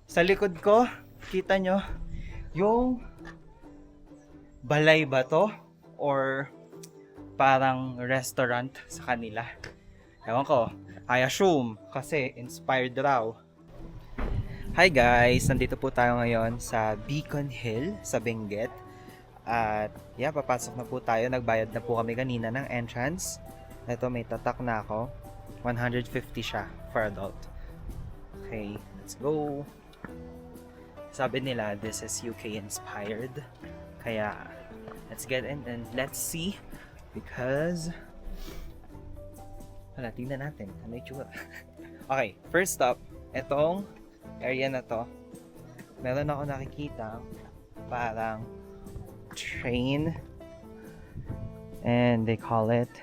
Sa likod ko, kita nyo, yung balay ba to? Or parang restaurant sa kanila. Ewan ko, I assume, kasi inspired raw. Hi guys! Nandito po tayo ngayon sa Beacon Hill, sa Benguet. At yeah, papasok na po tayo. Nagbayad na po kami kanina ng entrance. Ito, may tatak na ako. 150 siya for adult. Okay, let's go! Sabi nila, this is UK inspired. Kaya, let's get in and let's see. Because, wala, tingnan natin. Ano yung tsura? Okay, first up, itong area na to. Meron ako nakikita parang train. And they call it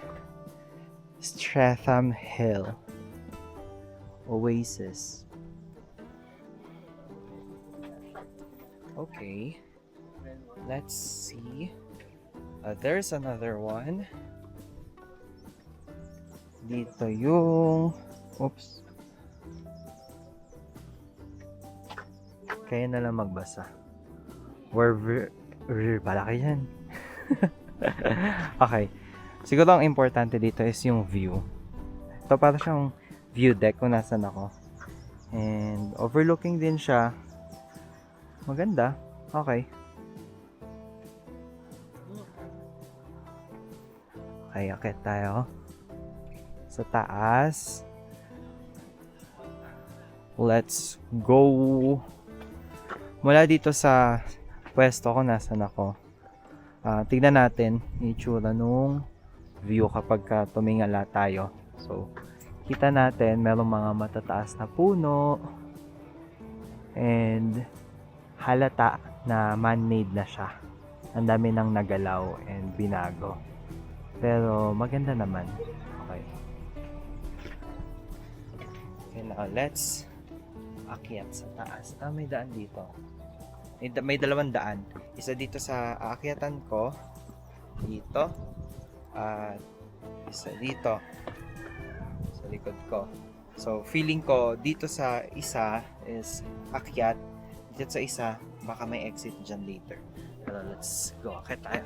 Streatham Hill Oasis. Okay, let's see. There's another one. Dito yung... Oops. Kaya na lang magbasa. Palaki yan. Okay. Siguro ang importante dito is yung view. Ito para siyang view deck kung nasan ako. And overlooking din siya. Maganda. Okay. Okay, akit tayo sa taas. Let's go. Mula dito sa pwesto ko, nasan ako. Tignan natin yung itsura nung view kapag tumingala tayo. So, kita natin merong mga matataas na puno. And halata na man-made na siya. Ang dami nang nagalaw and binago. Pero maganda naman. Okay. Okay, now let's akyat sa taas. May daan dito. May dalawang daan. Isa dito sa aakyatan ko. Dito. At isa dito. Sa likod ko. So, feeling ko dito sa isa is akyat. Dito sa isa, baka may exit dyan later. Pero let's go. Akyat tayo.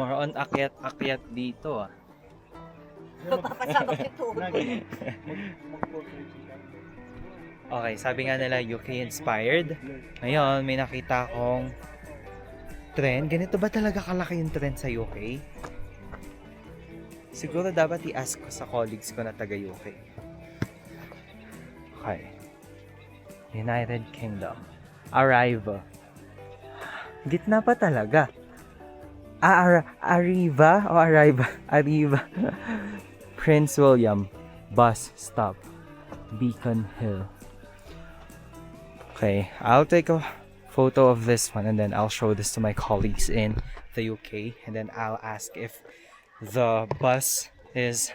More on akyat dito Papasabak ito. Okay, sabi nga nila UK inspired. Ngayon, may nakita akong trend. Ganito ba talaga kalaki yung trend sa UK? Siguro dapat i-ask ko sa colleagues ko na taga UK. Okay. United Kingdom. Arrival. Gitna pa talaga. Arriva o Arriva? Arriva. Prince William bus stop. Beacon Hill. Okay, I'll take a photo of this one and then I'll show this to my colleagues in the UK and then I'll ask if the bus is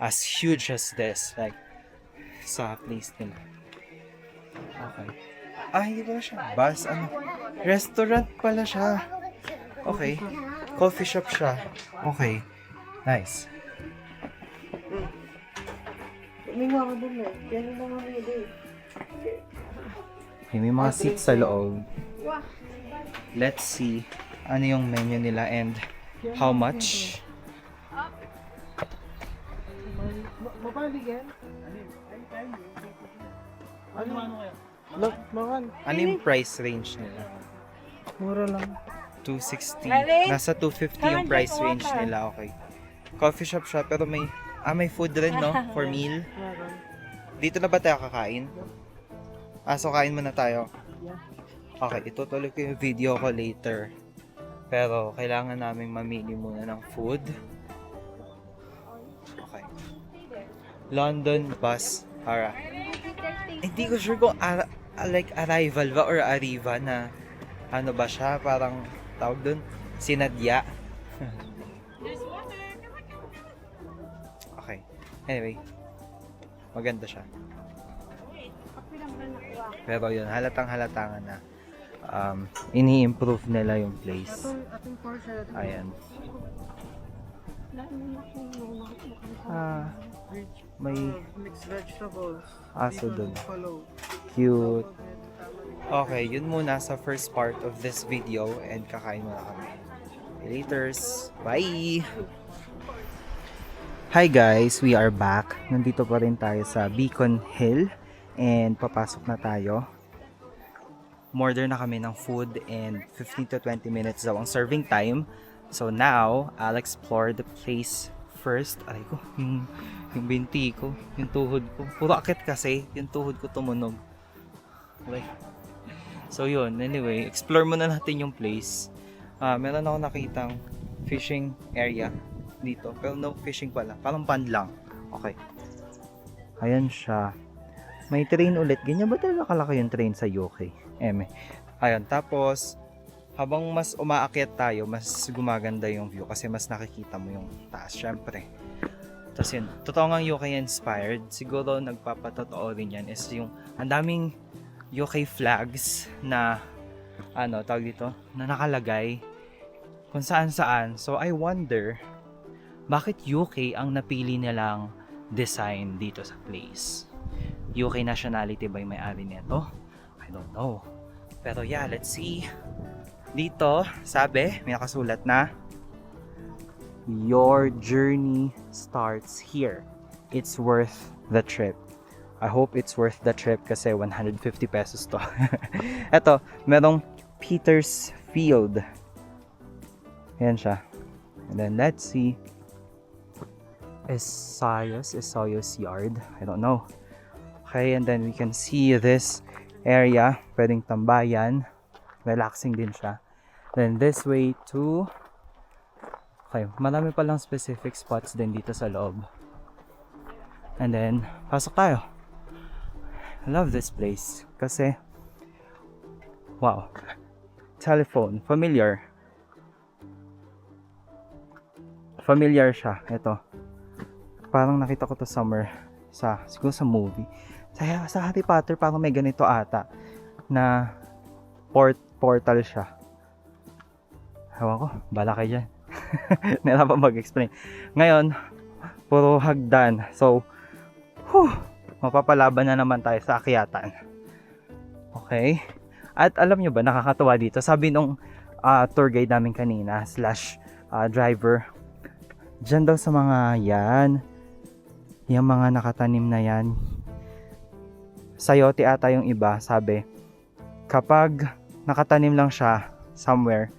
as huge as this, like sa place nila. Okay. Hindi pala siya bus, restaurant pala siya. Okay. Coffee shop siya. Okay. Nice. May mga doon eh. Pero mga hindi. Okay, may mga seats sa loob. Let's see ano yung menu nila and how much. Mabaligan? Ano yung price range nila? Mura lang. 260. Nasa 250 yung price range nila. Okay. Coffee shop siya pero may food rin, no? For meal. Dito na ba tayo kakain? So kain muna tayo. Okay, itutuloy ko yung video ko later. Pero kailangan naming mamili muna ng food. Okay. London bus. Alright. Hindi ko sure kung like arrival ba or arriva na ano ba siya, parang tawag dun, sinadya. Okay. Anyway, maganda siya. Pero yun, halatang-halata nga na ini-improve nila yung place. Ayan. May Mixed vegetables. aso Beef and dun. buffalo. Cute. Tapos may tamarind. Okay, yun muna sa first part of this video and kakain muna kami. Laters. Bye! Hi guys, we are back. Nandito pa rin tayo sa Beacon Hill and papasok na tayo. Order na kami ng food and 15 to 20 minutes daw ang serving time. So now, I'll explore the place first. Aray ko, yung binti ko, yung tuhod ko. Puro akit kasi, yung tuhod ko tumunog. Okay. So yun, anyway, explore muna natin yung place. Meron ako nakitang fishing area dito. Pero no fishing pala, parang pond lang. Okay. Ayan siya. May train ulit. Ganyan ba talaga kalaki yung train sa UK? Ayun, tapos habang mas umaakyat tayo, mas gumaganda yung view kasi mas nakikita mo yung taas, syempre. Tapos yun, totoo nga UK inspired. Siguro nagpapatotoo rin yan is yung ang daming UK flags na tawag dito, na nakalagay kung saan saan. So I wonder, bakit UK ang napili nilang design dito sa place? UK nationality ba yung may-ari nito? I don't know. Pero yeah, let's see. Dito, sabi, may nakasulat na, your journey starts here. It's worth the trip. I hope it's worth the trip kasi 150 pesos to. Eto, merong Peters Field. Ayan siya. And then let's see. Esayos Yard. I don't know. Okay, and then we can see this area. Pwedeng tambayan. Relaxing din siya. Then this way to... Okay, marami palang specific spots din dito sa loob. And then, pasok tayo. I love this place. Kasi, wow. Telephone. Familiar siya. Ito. Parang nakita ko to somewhere siguro sa movie. Sa Harry Potter parang may ganito ata na portal siya. Ewan ko, bala kayo dyan. Nila pa mag-explain. Ngayon, puro hagdan. So, mapapalaban na naman tayo sa akyatan. Okay. At alam nyo ba, nakakatuwa dito. Sabi nung tour guide namin kanina / driver, dyan daw sa mga yan, yung mga nakatanim na yan, sayote ata yung iba, sabi, kapag nakatanim lang siya somewhere,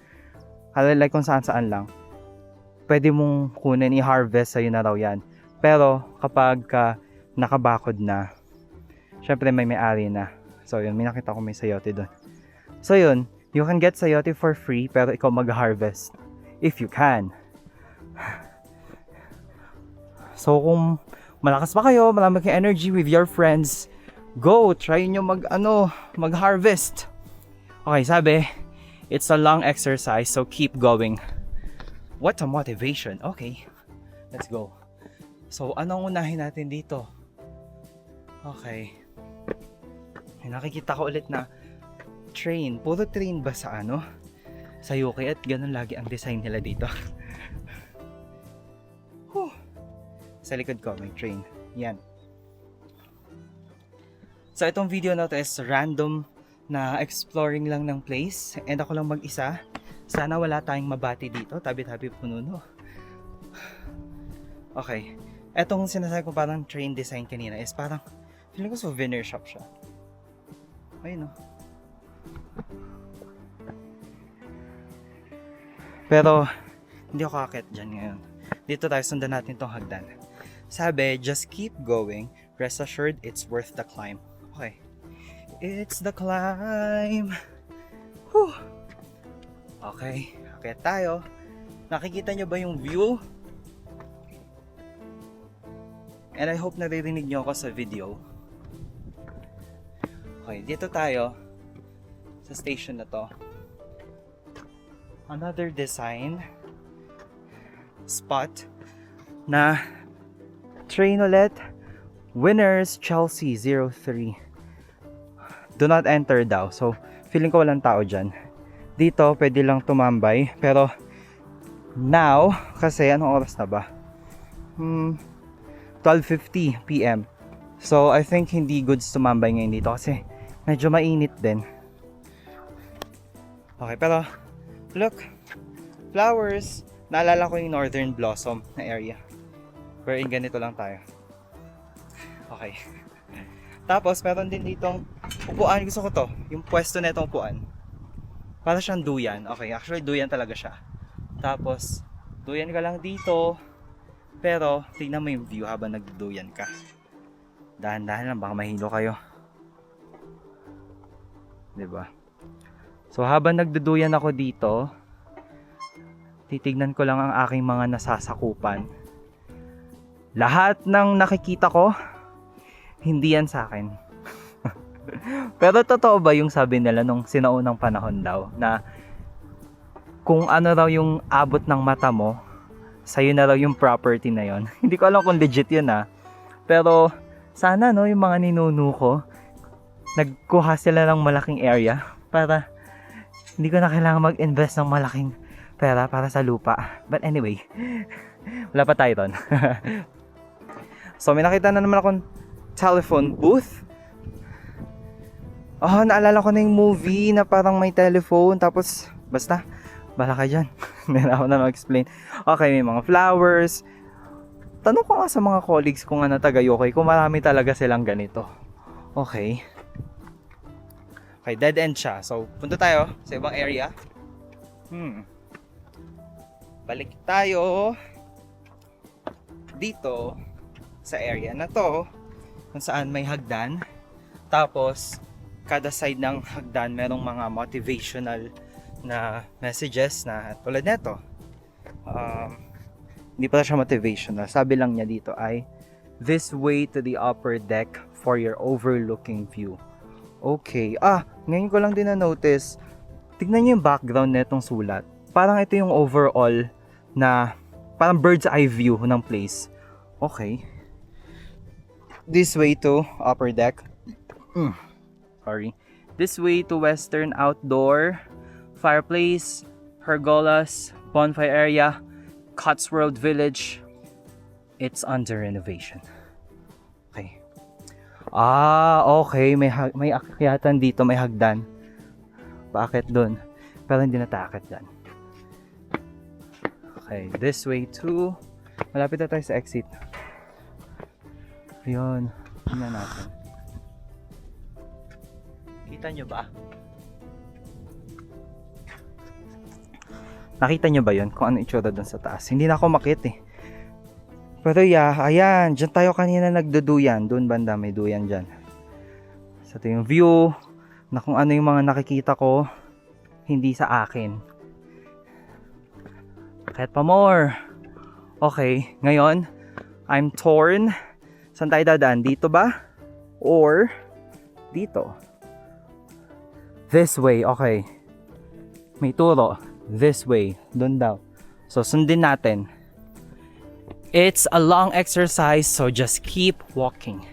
like kung saan lang, pwede mong kunin, i-harvest, sa'yo na raw yan. Pero kapag nakabakod na, syempre may-ari na. So yun, may nakita ko may sayote doon. So yun, you can get sayote for free, pero ikaw mag-harvest. If you can. So kung malakas pa kayo, marami kayong energy with your friends, go, try nyo mag-harvest. Okay, sabi, it's a long exercise, so keep going. What a motivation. Okay, let's go. So, anong unahin natin dito? Okay. May nakikita ko ulit na train. Puro train ba sa sa UK at ganun lagi ang design nila dito. Sa likod ko may train. Yan. So itong video na to is random na exploring lang ng place and ako lang mag-isa. Sana wala tayong mabati dito. Tabi-tabi puno no. Okay. Etong sinasabi ko parang train design kanina is parang feeling ko souvenir shop siya. Ayun no. Pero hindi ako akit dyan ngayon. Dito tayo, sundan natin tong hagdan. Sabi, just keep going. Rest assured, it's worth the climb. Okay. It's the climb. Whew. Okay. Okay tayo. Nakikita nyo ba yung view? And I hope naririnig nyo ako sa video. Okay, dito tayo. Sa station na to. Another design spot na train ulit. Winners Chelsea 03. Do not enter daw. So, feeling ko walang tao dyan. Dito, pwede lang tumambay. Pero, now, kasi anong oras na ba? 12:50 p.m. So, I think hindi goods tumambay ngayon dito kasi medyo mainit din. Okay, pero look, flowers. Naalala ko yung Northern Blossom na area. Wherein ganito lang tayo. Okay. Tapos, meron din ditong upuan. Gusto ko to. Yung pwesto na itong upuan. Para siyang duyan. Okay, actually duyan talaga siya. Tapos, duyan ka lang dito. Pero, tingnan mo yung view habang nagduyan ka. Dahan-dahan lang, baka mahilo kayo. 'Di ba? So, habang nagduduyan ako dito, titignan ko lang ang aking mga nasasakupan. Lahat ng nakikita ko, hindi yan sa akin. Pero totoo ba yung sabi nila nung sinaunang panahon daw, na kung ano raw yung abot ng mata mo, sa'yo na raw yung property na yon. Hindi ko alam kung legit yun Pero sana no, yung mga ninuno ko, nagkuha sila ng malaking area para hindi ko na kailangan mag-invest ng malaking pera para sa lupa. But anyway, wala pa tayo doon. So may nakita na naman akong telephone booth. Oh, naalala ko na yung movie na parang may telephone. Tapos, basta, bala ka dyan. Hindi na ako na mag-explain. Okay, may mga flowers. Tanong ko nga sa mga colleagues kung ano taga-UK, kung marami talaga silang ganito. Okay. Okay, dead end siya. So, punta tayo sa ibang area. Balik tayo dito sa area na to kung saan may hagdan. Tapos, kada side ng hagdan merong mga motivational na messages na tulad nito. Hindi pala siya motivational. Sabi lang niya dito ay, "This way to the upper deck for your overlooking view." Okay. Ngayon ko lang din na-notice. Tignan niyo yung background netong sulat. Parang ito yung overall na parang bird's eye view ng place. Okay. This way to upper deck. Sorry. This way to western outdoor, fireplace, pergolas, bonfire area, Cotswold Village. It's under renovation. Okay. Okay. May akyatan dito, may hagdan. Paakit dun. Pero hindi natakit dyan. Okay, this way to... Malapit na tayo sa exit. Ayun. Tingnan natin. Kita nyo ba? Nakita nyo ba yun? Kung ano itsura dun sa taas. Hindi na ako makit eh. Pero ayan. Diyan tayo kanina nagduduyan. Doon banda may duyan dyan. So ito yung view na kung ano yung mga nakikita ko, hindi sa akin. Kahit pa more. Okay, ngayon, I'm torn. Saan tayo dadaan? Dito ba? Or dito? This way, okay. May turo. This way. Doon daw. So, sundin natin. It's a long exercise, so just keep walking.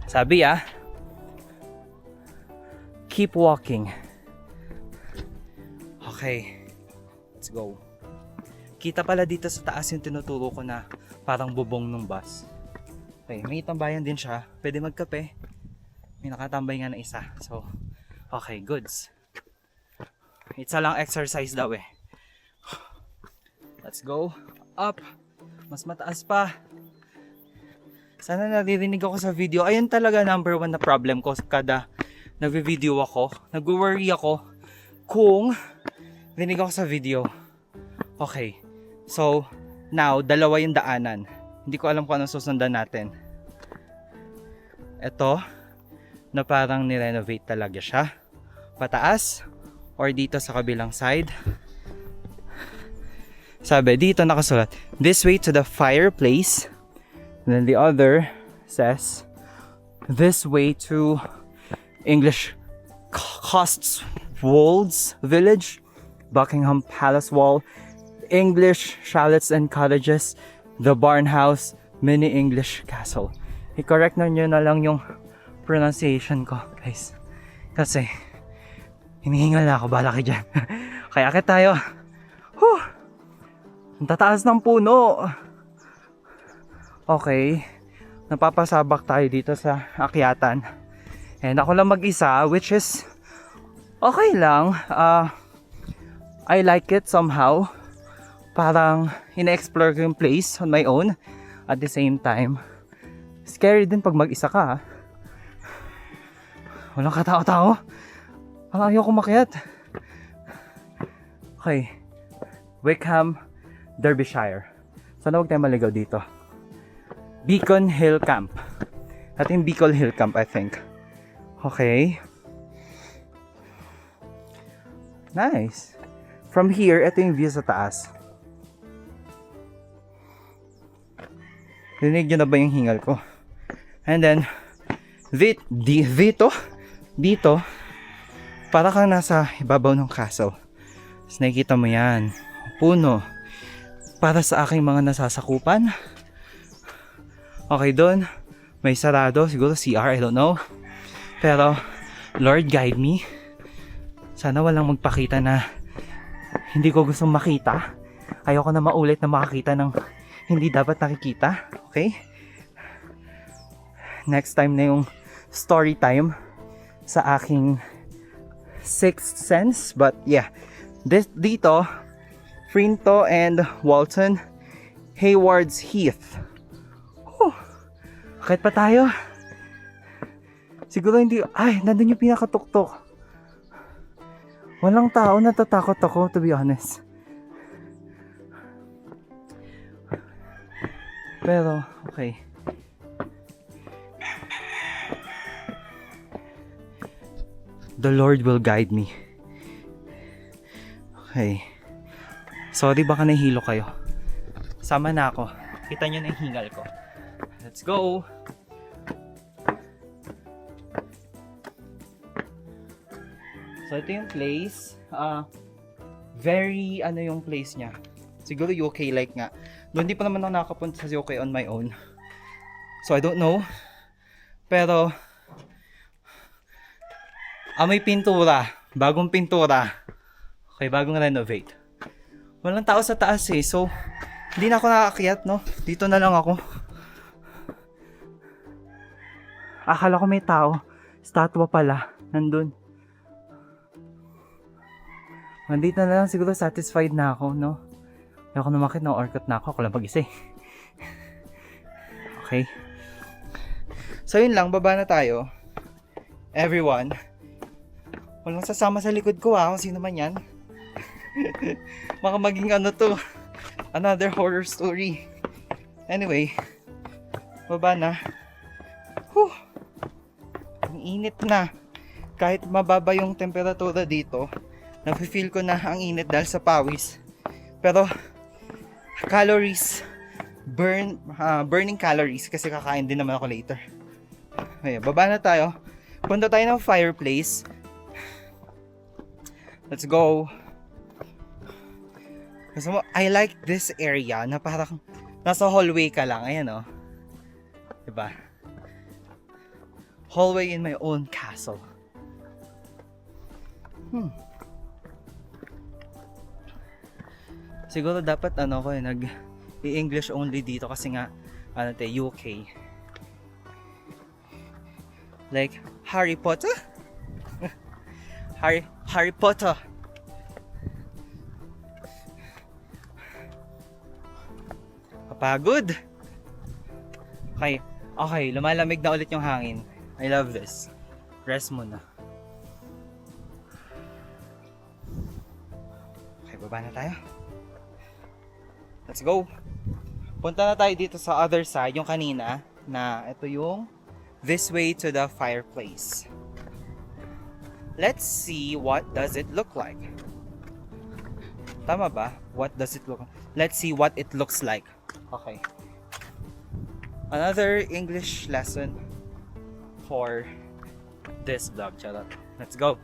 Sabi keep walking. Okay. Let's go. Kita pala dito sa taas yung tinuturo ko na parang bubong ng bus. Okay, may tambayan din siya. Pwede magkape. May nakatambay nga na isa. So, okay, goods. It's a long exercise daw eh. Let's go. Up. Mas mataas pa. Sana naririnig ako sa video. Ayun talaga number 1 na problem ko kada nagvi-video ako. Nag-worry ako kung rinig ako sa video. Okay. So, now, dalawa yung daanan. Hindi ko alam kung anong susundan natin. Ito, na parang nirenovate talaga siya. Pataas, or dito sa kabilang side. Sabi, dito nakasulat, this way to the fireplace. And then the other says, this way to English Cotswolds Village, Buckingham Palace Wall, English Chalets and Cottages, the Barn House, Mini English Castle. I-correct na nyo na lang yung pronunciation ko, guys. Kasi, hinihingal na ako, bala kayo dyan. Kaya akit tayo. Ang tataas ng puno. Okay. napapasabak tayo dito sa akyatan. And ako lang mag-isa, which is okay lang. I like it somehow. Parang ina-explore ko yung place on my own. At the same time, scary din pag mag-isa ka. Walang katao-tao. Parang ayoko makiat. Okay. Wickham, Derbyshire. Sana huwag tayo maligaw dito. Beacon Hill Camp. Ito yung Beacon Hill Camp, I think. Okay. Nice. From here, ito yung view sa taas. Rinig nyo na ba yung hingal ko? And then, dito, para kang nasa ibabaw ng castle. Tapos nakikita mo yan. Puno. Para sa aking mga nasasakupan. Okay, doon. May sarado. Siguro CR, I don't know. Pero, Lord guide me. Sana walang magpakita na hindi ko gustong makita. Ayoko na maulit na makakita ng hindi dapat nakikita. Okay? Next time na yung story time sa aking sixth sense. But yeah, dito, Frinto and Walton, Hayward's Heath. Kahit pa tayo. Siguro hindi, nandun yung pinakatuktok. Walang tao, natatakot ako, to be honest. Pero, okay. The Lord will guide me. Okay. Sorry baka nahihilo kayo. Sama na ako. Kita nyo na yung hingal ko. Let's go! So ito yung place. Very yung place niya. Siguro UK like nga. Doon di pa naman ako nakapunta sa UK on my own. So I don't know. Pero may pintura. Bagong pintura. Okay, bagong renovate. Walang tao sa taas eh. So hindi na ako nakaakyat, no? Dito na lang ako. Akala ko may tao. Statwa pala. Nandun. Nandito na lang, siguro satisfied na ako, no? Ayoko na makit na orkot na ako. Ako lang mag-isa eh. Okay. So yun lang, baba na tayo. Everyone. Walang sasama sa likod ko kung sino man yan. Baka maging to. Another horror story. Anyway. Baba na. Whew. Ang init na. Kahit mababa yung temperatura dito, nafe-feel ko na ang init dahil sa pawis. Pero calories, burning calories kasi kakain din naman ako later. Okay, baba na tayo. Punta tayo ng fireplace. Let's go. Kasi I like this area na parang nasa hallway ka lang. Ayan o. Diba? Hallway in my own castle. Siguro dapat nag-i-English only dito kasi nga UK. Like Harry Potter? Harry Potter. Kapagod. Okay, lumalamig na ulit yung hangin. I love this. Rest muna. Okay, baba na tayo. Let's go. Punta na tayo dito sa other side, yung kanina, na ito yung this way to the fireplace. Let's see what does it look like. Tama ba? What does it look like? Let's see what it looks like. Okay. Another English lesson for this vlog. Charot. Let's go.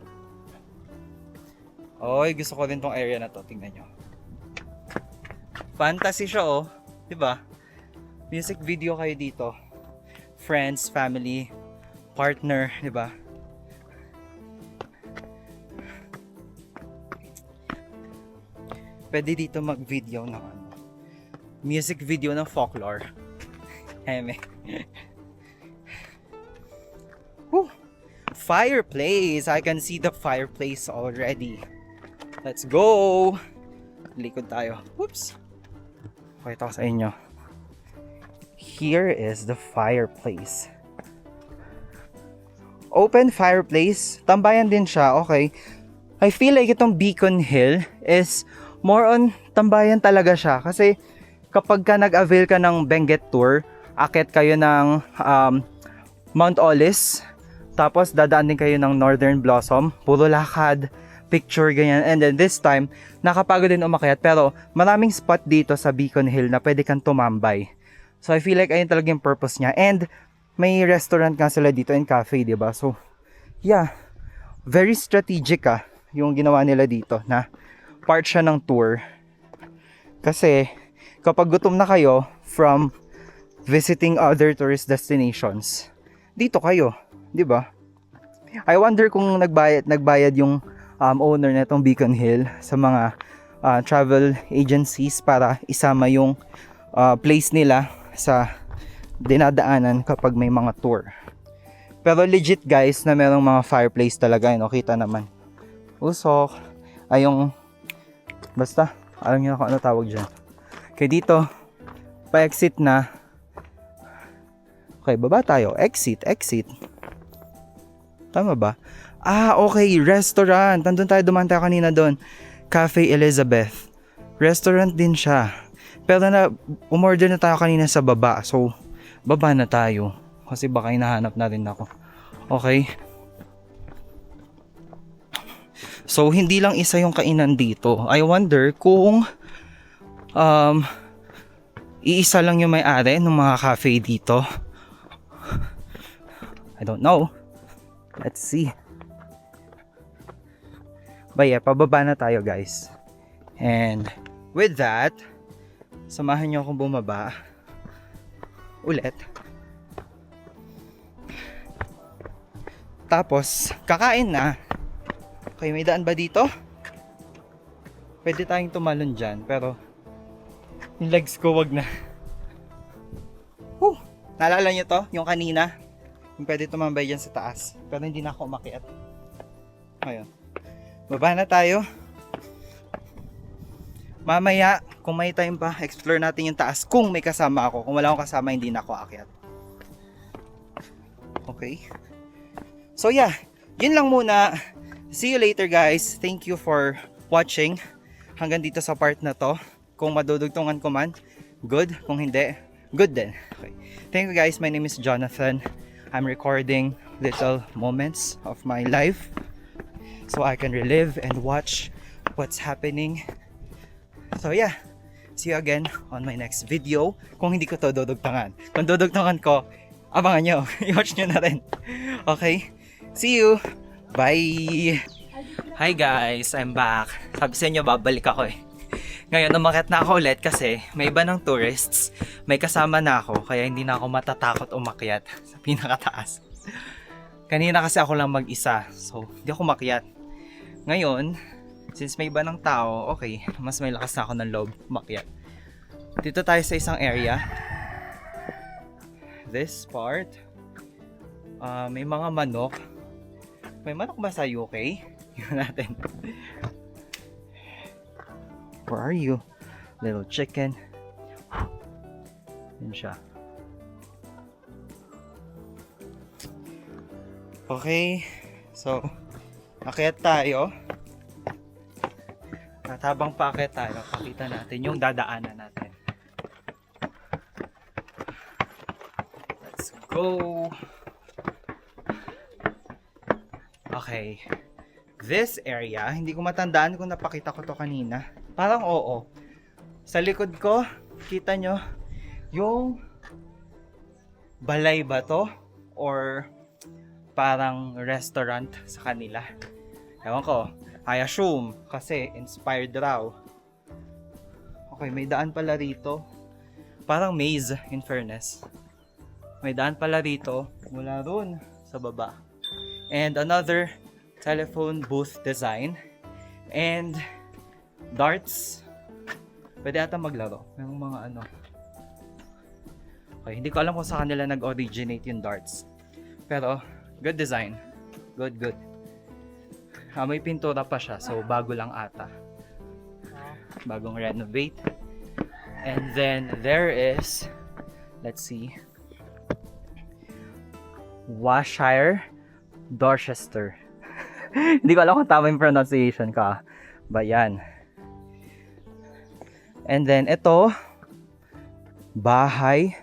Oy, gusto ko din tong area na to. Tingnan nyo. Fantasy siya oh. Diba? Music video kayo dito. Friends, family, partner. Diba? Pwede dito mag-video ng music video ng folklore. Eme. fireplace. I can see the fireplace already. Let's go! Likod tayo. Whoops! Pakita ko sa inyo. Here is the fireplace. Open fireplace. Tambayan din siya. Okay. I feel like itong Beacon Hill is more on tambayan talaga siya. Kasi kapag ka nag-avail ka ng Benguet Tour, akit kayo ng Mount Olis. Tapos dadaan din kayo ng Northern Blossom. Puro lakad, picture, ganyan. And then this time, nakapagod din umakyat. Pero maraming spot dito sa Beacon Hill na pwede kang tumambay. So I feel like ayun talaga yung purpose niya. And may restaurant nga sila dito and cafe, diba? So yeah, very strategic yung ginawa nila dito na part siya ng tour. Kasi kapag gutom na kayo from visiting other tourist destinations, dito kayo, 'di ba? I wonder kung nagbayad yung owner nitong Beacon Hill sa mga travel agencies para isama yung place nila sa dinadaanan kapag may mga tour. Pero legit guys na merong mga fireplace talaga, yun, kita naman. Usok, ay yung basta, alam niyo kung ano tawag dyan. Kaya dito, pa-exit na. Okay, baba tayo. Exit. Tama ba? Okay, restaurant. Nandun tayo, dumaan tayo kanina doon. Cafe Elizabeth. Restaurant din siya. Pero umorder na tayo kanina sa baba. So, baba na tayo. Kasi baka hinahanap na rin ako. Okay. So, hindi lang isa yung kainan dito. I wonder kung iisa lang yung may-ari ng mga cafe dito. I don't know. Let's see. But yeah, pababa na tayo guys. And with that, samahan nyo akong bumaba ulit. Tapos, kakain na. Okay, may daan ba dito? Pwede tayong tumalon dyan, pero yung legs ko wag na. Naalala nyo to? Yung kanina? Yung pwede tumambay dyan sa taas. Pero hindi na ako umakyat. Ayun. Baba na tayo. Mamaya, kung may time pa, explore natin yung taas kung may kasama ako. Kung wala akong kasama, hindi na ako aakyat. Okay. So yeah, yun lang muna. See you later guys. Thank you for watching. Hanggang dito sa part na to. Kung madudugtungan ko man, good. Kung hindi, good din. Okay. Thank you guys. My name is Jonathan. I'm recording little moments of my life so I can relive and watch what's happening. So yeah, see you again on my next video. Kung hindi ko to dudugtungan. Kung dudugtungan ko, abangan nyo. I-watch nyo na rin. Okay? See you! Bye! Hi guys! I'm back. Sabi sa inyo, babalik ako eh. Ngayon, umakyat na ako ulit kasi may iba ng tourists. May kasama na ako, kaya hindi na ako matatakot umakyat sa pinakataas. Kanina kasi ako lang mag-isa, so hindi ako umakyat. Ngayon, since may iba ng tao, okay, mas may lakas na ako ng loob umakyat. Dito tayo sa isang area. This part, may mga manok. May manok ba sa UK? Yun natin. Where are you? Little chicken. Yun siya. Okay. So, akyat tayo. At habang paakyat tayo, pakita natin yung dadaanan natin. Let's go! Okay. This area, hindi ko matandaan kung napakita ko to kanina. Parang oo. Sa likod ko, kita nyo, yung balay ba to? Or parang restaurant sa kanila. Ewan ko. I assume, kasi inspired raw. Okay, may daan pala rito. Parang maze, in fairness. May daan pala rito, mula doon sa baba. And another telephone booth design. And darts. Pwede ata maglaro. May mga ano. Okay, hindi ko alam kung sa kanila nag-originate yung darts. Pero, good design. Good, good. May pintura pa siya, so bago lang ata. Bagong renovate. And then there is, let's see, Washire Dorchester. Hindi ko alam kung tama yung pronunciation ka. But yan. And then ito, bahay.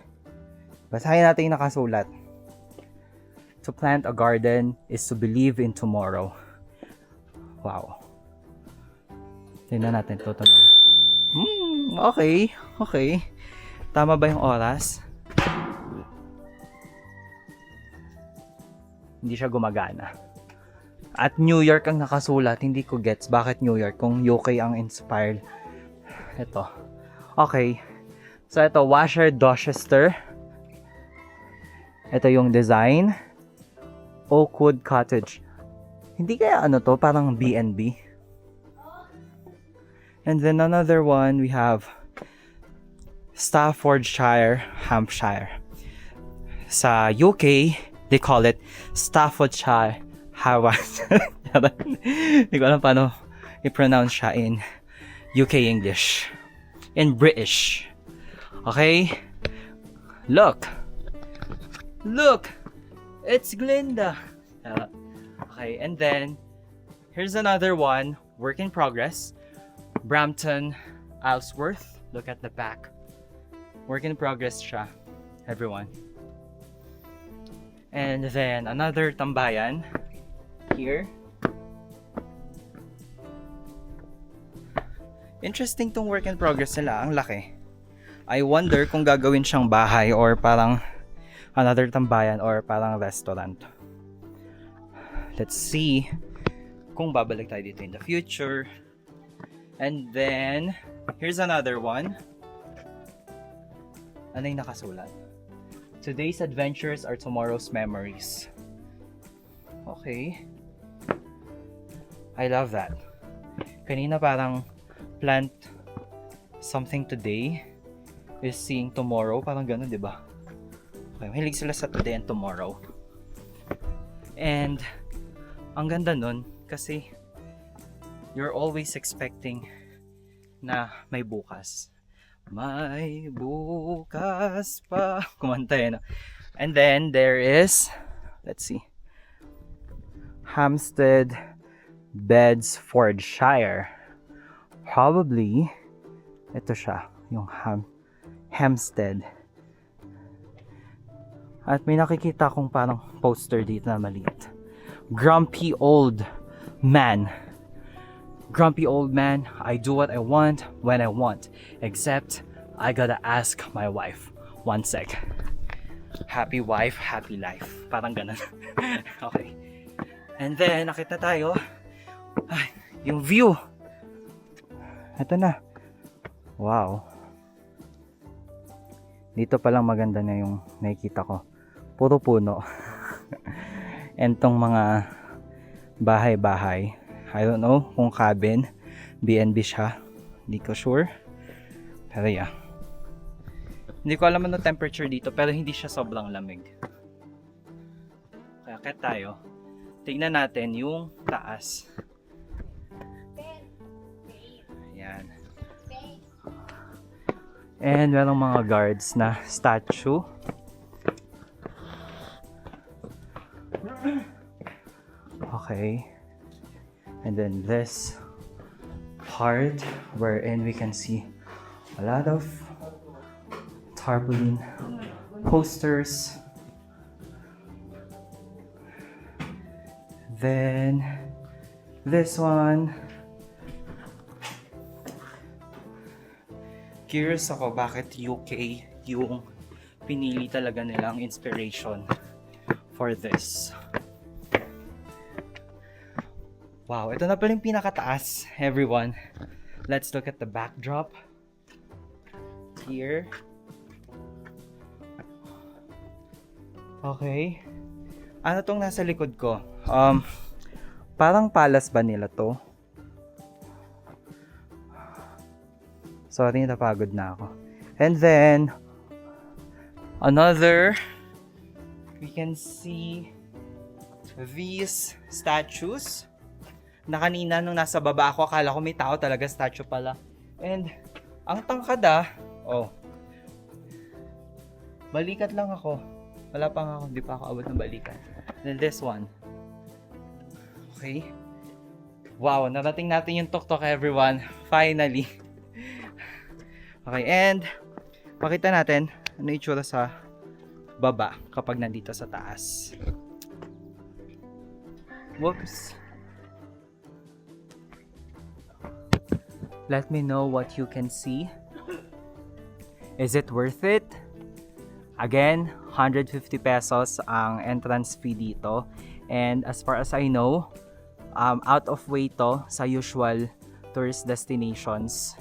Basahin natin yung nakasulat. To plant a garden is to believe in tomorrow. Wow. Tingnan natin ito. Okay. Okay. Tama ba yung oras? Hindi siya gumagana. At New York ang nakasulat. Hindi ko gets bakit New York kung UK ang inspired. Ito. Okay. So ito, Washer Dorchester. Ito yung design. Oakwood Cottage. Hindi kaya ano to? Parang B&B. And then another one, we have Staffordshire, Hampshire. Sa UK, they call it Staffordshire, Howard. Hindi ko alam paano i-pronounce siya in UK English. In British. Okay? Look! Look! It's Glinda! Okay, and then, here's another one, work in progress. Brampton, Isleworth. Look at the back. Work in progress siya, everyone. And then, another tambayan. Here. Interesting tong work in progress nila. Ang laki. I wonder kung gagawin siyang bahay or parang another tambayan or parang restaurant. Let's see kung babalik tayo dito in the future. And then, here's another one. Ano yung nakasulat? Today's adventures are tomorrow's memories. Okay. I love that. Kanina parang plant something today is seeing tomorrow. Parang ganun, di ba? Okay, mahilig sila sa today and tomorrow. And, ang ganda nun, kasi you're always expecting na may bukas. May bukas pa. Kumanta yun. And then, there is, let's see, Hampstead, Bedfordshire. Probably, ito siya, yung Hampstead. At may nakikita kong parang poster dito na maliit. Grumpy old man. Grumpy old man, I do what I want when I want. Except, I gotta ask my wife. 1 sec. Happy wife, happy life. Parang ganun. Okay. And then, nakita tayo. Ay, yung view. Ito na. Wow. Dito palang maganda na yung nakikita ko. Puro puno. And tong mga bahay-bahay. I don't know kung cabin, B&B siya. Hindi ko sure. Pero yeah. Hindi ko alam ano temperature dito, pero hindi siya sobrang lamig. Kaya kahit tayo, tignan natin yung taas. Yan. And merong mga guards na statue. Okay. And then this part wherein we can see a lot of tarpaulin posters. Then this one. Curious ako bakit UK yung pinili talaga nilang inspiration for this. Wow, ito na pala yung pinakataas, everyone. Let's look at the backdrop. Here. Okay. Ano tong nasa likod ko? Parang palace ba nila to? Sorry, napagod na ako. And then, another, we can see these statues na kanina nung nasa baba ako, akala ko may tao talaga, statue pala. And ang tangkada, balikat lang ako. Wala pa nga ako, hindi pa ako abot ng balikat. Then this one. Okay. Wow, narating natin yung tuktok, everyone. Finally. Okay, and pakita natin ano yung itsura sa baba kapag nandito sa taas. Whoops. Let me know what you can see. Is it worth it? Again, 150 pesos ang entrance fee dito. And as far as I know, out of way to sa usual tourist destinations.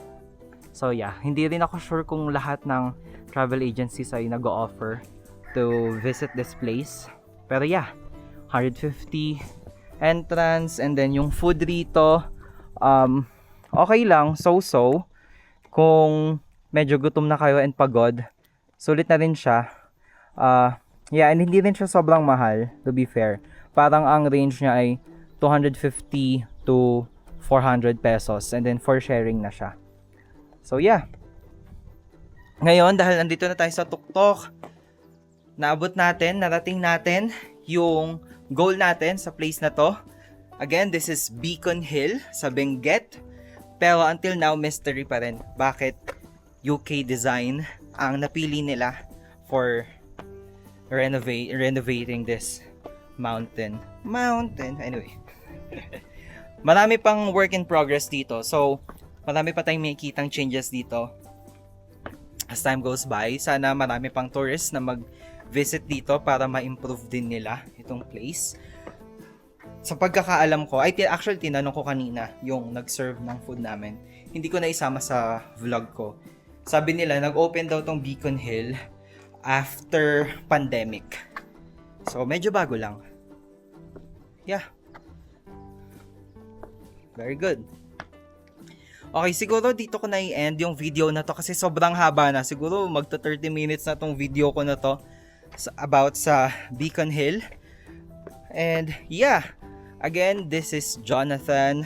So yeah, hindi rin ako sure kung lahat ng travel agencies ay nag-o-offer to visit this place. Pero yeah, 150 entrance, and then yung food rito, okay lang, so-so. Kung medyo gutom na kayo and pagod, sulit na rin siya. Yeah, and hindi rin siya sobrang mahal, to be fair. Parang ang range niya ay 250 to 400 pesos, and then for sharing na siya. So yeah. Ngayon, dahil nandito na tayo sa tuktok, narating natin yung goal natin sa place na to. Again, this is Beacon Hill sa Benguet. Pero until now, mystery pa rin. Bakit UK design ang napili nila for renovating this mountain. Anyway. Marami pang work in progress dito. So, marami pa tayong makikitang changes dito as time goes by. Sana marami pang tourists na mag-visit dito para ma-improve din nila itong place. Sa pagkakaalam ko, actually tinanong ko kanina yung nag-serve ng food namin. Hindi ko na isama sa vlog ko. Sabi nila, nag-open daw tong Beacon Hill after pandemic. So, medyo bago lang. Yeah. Very good. Okay, siguro dito ko na i-end yung video na to kasi sobrang haba na. Siguro magto 30 minutes na tong video ko na to about sa Beacon Hill. And yeah, again, this is Jonathan.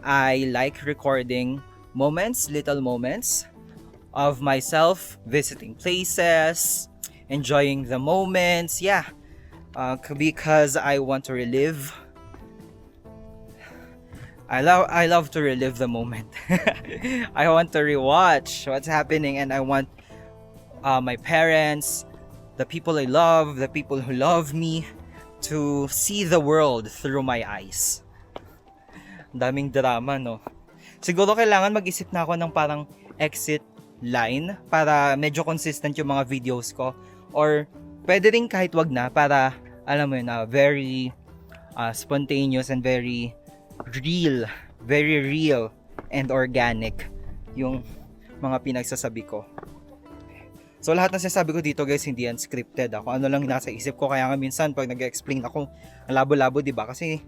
I like recording little moments of myself visiting places, enjoying the moments. Yeah, because I want to relive. I love to relive the moment. I want to rewatch what's happening, and I want my parents, the people I love, the people who love me, to see the world through my eyes. Daming drama, no? Siguro kailangan mag-isip na ako ng parang exit line para medyo consistent yung mga videos ko. Or pwede rin kahit wag na para, alam mo yun, very spontaneous and very real and organic yung mga pinagsasabi ko. So lahat ng sinasabi ko dito, guys, hindi yan scripted. Ako ano lang nasa isip ko, kaya nga minsan pag nag-explain ako, labo-labo, diba? Kasi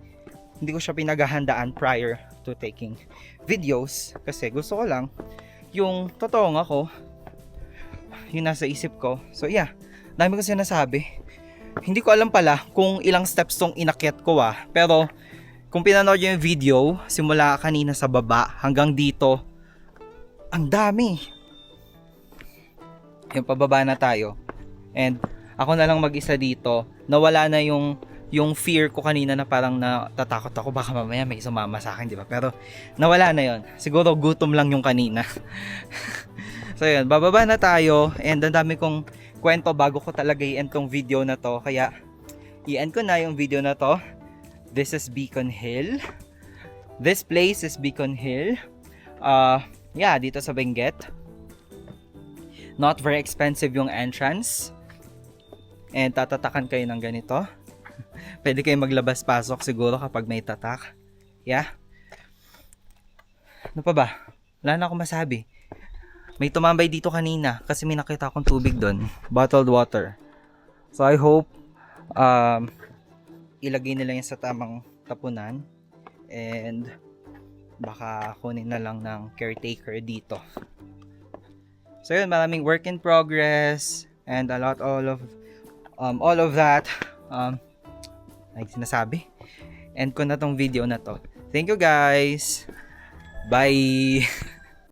hindi ko siya pinaghahandaan prior to taking videos. Kasi gusto ko lang yung totoong ako, yung nasa isip ko. So yeah, dami ko sinasabi. Hindi ko alam pala kung ilang steps tong inakyat ko pero kung pinanood nyo yung video, simula kanina sa baba hanggang dito, ang dami. Yung pababa na tayo. And ako na lang mag-isa dito. Nawala na yung fear ko kanina na parang natatakot ako. Baka mamaya may sumama sa akin, di ba? Pero nawala na yon. Siguro gutom lang yung kanina. So yun, bababa na tayo. And ang dami kong kwento bago ko talaga i-end tong video na to. Kaya i-end ko na yung video na to. This is Beacon Hill. This place is Beacon Hill. Yeah, dito sa Benguet. Not very expensive yung entrance. And tatatakan kayo ng ganito. Pwede kayo maglabas-pasok siguro kapag may tatak. Yeah. Ano pa ba? Wala na akong masabi. May tumambay dito kanina kasi may nakita akong tubig doon. Bottled water. So I hope ilagay nila yan sa tamang tapunan. And baka kunin na lang ng caretaker dito. So yun, maraming work in progress and all of that. like sinasabi, end ko na tong video na to. Thank you guys. Bye.